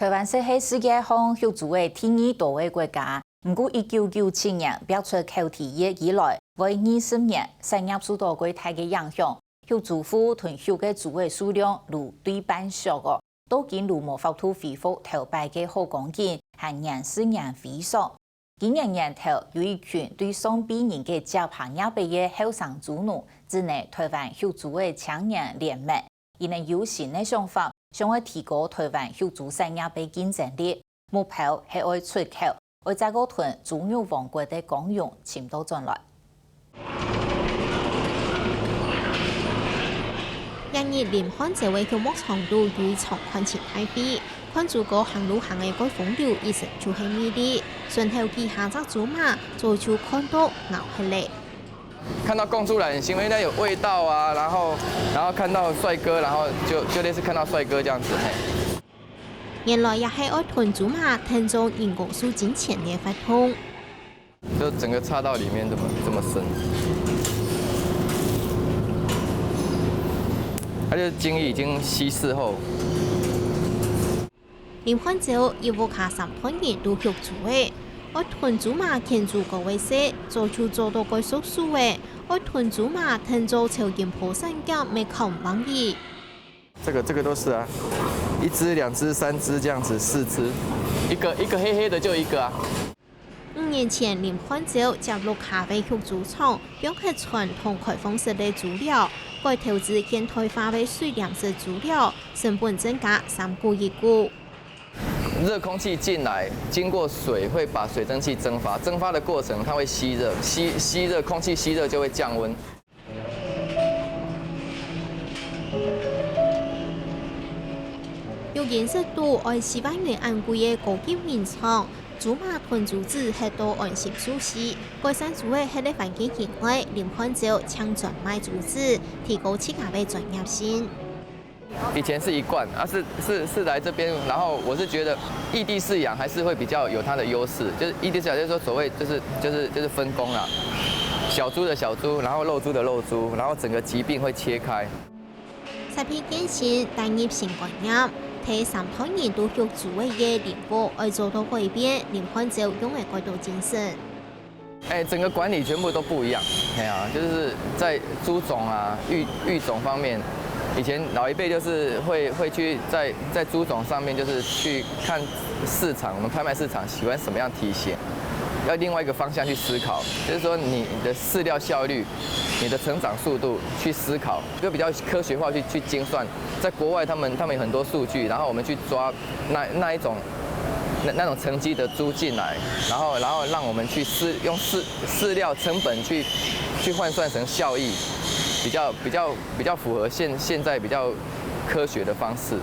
台湾是世界上肉猪的第二大的国家，不过1997年标出口蹄疫以来，为20年产业受到巨大的影响，肉猪户囤肉的猪的数量如对半少个，都见如无法度恢复头摆的好光景，和年事年非少。今年年头，有一群对上百年的交朋友辈的后生猪奴，指内台湾肉猪的青年联盟，因为有新的想法。想要提高台湾肉猪产业的竞争力，目标是要出口，为这个团猪肉王国的功用倾倒进来。因日林汉这位球幕长度与长宽前太比，看住个行路行的个风流，一直就是魅力。顺后记下只猪马，做出看到咬起来。看到供出来，行为呢有味道啊，然后看到帅哥，然后就类似看到帅哥这样子。原来也是爱囤猪马，听中人工素金钱的发通。就整个插到里面这么深，它就精液已经稀释后。林汉洲一屋卡3团人都肉猪的。我囤猪马牵住个位势，做出做到个叔叔的。我囤猪马听做朝见破三角没靠唔帮伊。这个都是啊，1只、2只、3只这样子，4只，一个黑黑的就一个啊。5年前，林汉洲加入咖啡肉猪场，用係傳統開放式的豬料，改投資現代化的水糧式豬料，成本增加3股1股。热空气进来，经过水会把水蒸气蒸发，蒸发的过程它会吸热，吸热，空气吸热就会降温。有颜色度40万元昂贵的高级名厂，猪马囤猪子係到安心舒適，改善豬嘅喺啲環境以外，林漢洲搶轉賣豬子，提高自家嘅專業性。以前是1罐啊，是来这边，然后我是觉得异地饲养还是会比较有它的优势，就是异地饲养就是说所谓就是分工啦，小猪的小猪，然后肉猪的肉猪，然后整个疾病会切开。食品健康帶入新觀念，睇3團人都肉豬嘅嘢連播，要做到改變，林漢洲用嘅改道精神。整个管理全部都不一样，就是在猪种啊、育种方面。以前老一辈就是会去在猪种上面，就是去看市场，我们拍卖市场喜欢什么样体型，要另外一个方向去思考，就是说你的饲料效率、你的成长速度去思考，就比较科学化去精算。在国外他们有很多数据，然后我们去抓那一种那种成绩的猪进来，然后让我们去用饲料成本去换算成效益。比较符合现在比较科学的方式。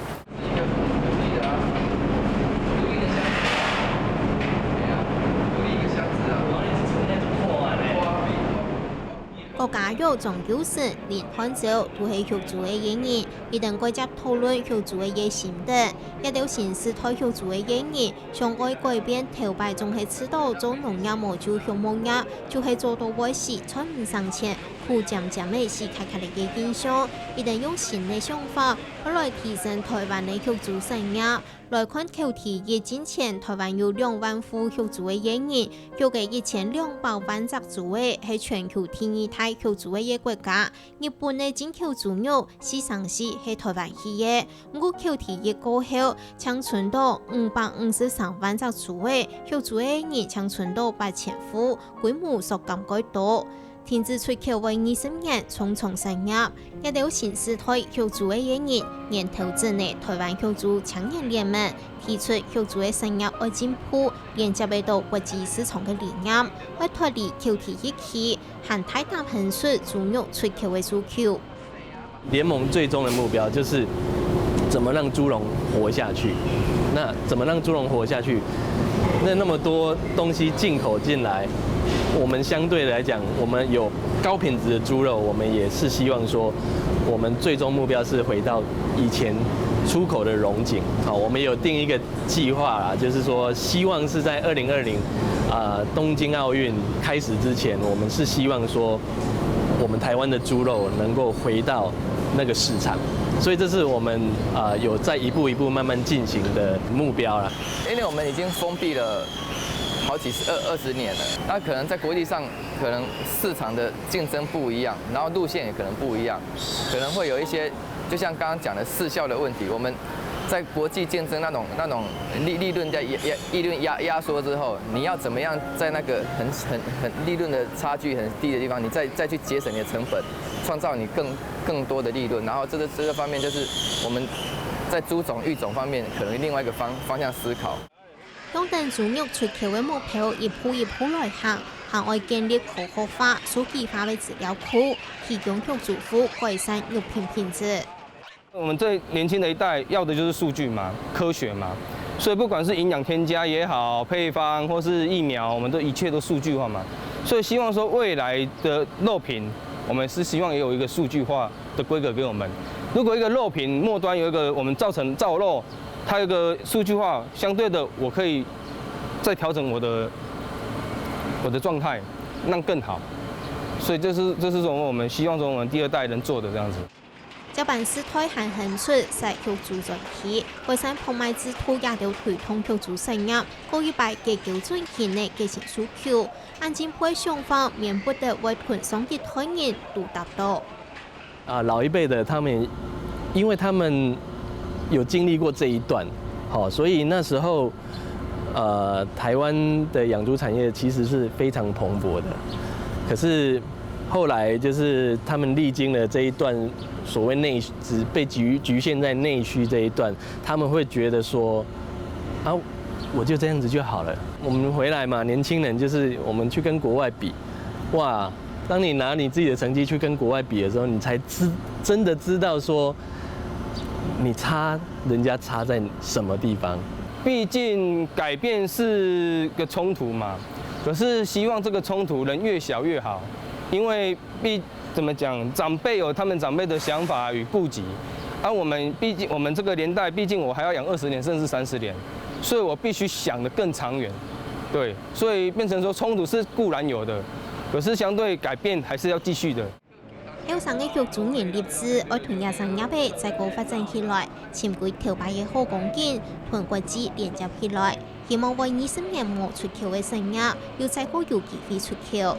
國家肉總優勢，林漢洲都係肉豬嘅演員，一定該接討論肉豬嘅心得，一條新時代肉豬嘅演員，想愛改變頭擺總係知道做農業冇做畜牧業，就係做到為時出唔上錢，苦漸嘅是開嚟嘅現象，一定用新嘅想法，來提升台灣嘅肉豬產業。來看口蹄疫之前，台灣有2萬戶肉豬嘅演員，有嘅1200萬隻豬嘅係全球第2大肉豬嘅國家。日本嘅進口豬肉市場是係台灣起嘅，不過口蹄疫過後，搶存到553萬隻豬嘅肉豬嘅人搶存到8000戶，規模縮減改多。停止出口為20年重重產業，一條新時代肉豬嘅演員，年頭之內台灣肉豬青年聯盟提出肉豬嘅產業要進步，連接到國際市場嘅理念，要脫離口蹄疫期，和大大衡水豬肉出口嘅需求。聯盟最終的目標就是怎麼讓豬農活下去。那怎麼讓豬農活下去？那麼多東西進口進來。我們相對來講，我們有高品質的豬肉，我們也是希望說，我們最終目標是回到以前出口的榮景。好，我們有定一個計劃啦，就是說希望是在2020東京奧運開始之前，我們是希望說，我们台湾的猪肉能够回到那个市场，所以这是我们有在一步一步慢慢进行的目标了。因为我们已经封闭了好几20年了，那可能在国际上可能市场的竞争不一样，然后路线也可能不一样，可能会有一些，就像刚刚讲的市效的问题，我们在国际竞争那种利润在利润压缩之后，你要怎么样在那个很利润的差距很低的地方，你再去节省你的成本，创造你更多的利润，然后这个方面就是我们在猪种育种方面可能另外一个方向思考。向等猪肉出口的目标一步一步来行，还要建立可靠化、数据化的资料库，提供肉主妇改善肉品质。我们最年轻的一代要的就是数据嘛，科学嘛，所以不管是营养添加也好，配方或是疫苗，我们都一切都数据化嘛。所以希望说未来的肉品，我们是希望也有一个数据化的规格给我们。如果一个肉品末端有一个我们造肉，它有一个数据化，相对的我可以再调整我的状态，让更好。所以这是我们希望我们第二代能做的这样子。这办事台还很出在肉猪专题，改善贩卖制度也要推动肉猪产业，可以把给纠正现的基层需求，按政府想法，免不得为团上的台人都达到。老一辈的他们，因为他们有经历过这一段，好，所以那时候台湾的养猪产业其实是非常蓬勃的。可是后来就是他们历经了这一段所谓只被局限在内需这一段，他们会觉得说，我就这样子就好了。我们回来嘛，年轻人就是我们去跟国外比，哇！当你拿你自己的成绩去跟国外比的时候，你才真的知道说，人家差在什么地方。毕竟改变是个冲突嘛，可是希望这个冲突能越小越好，因为怎么讲，长辈有他们长辈的想法与顾及，我们毕竟我们这个年代，毕竟我还要养20年甚至30年，所以我必须想得更长远，对，所以变成说冲突是固然有的。可是相对改变还是要继续的。有上嘅肉豬年業資，愛團野生業嘅再個發展起來，潛規調擺嘅好光景，團國際連接起來，希望為20年末出口嘅產業，要再個有機會出口。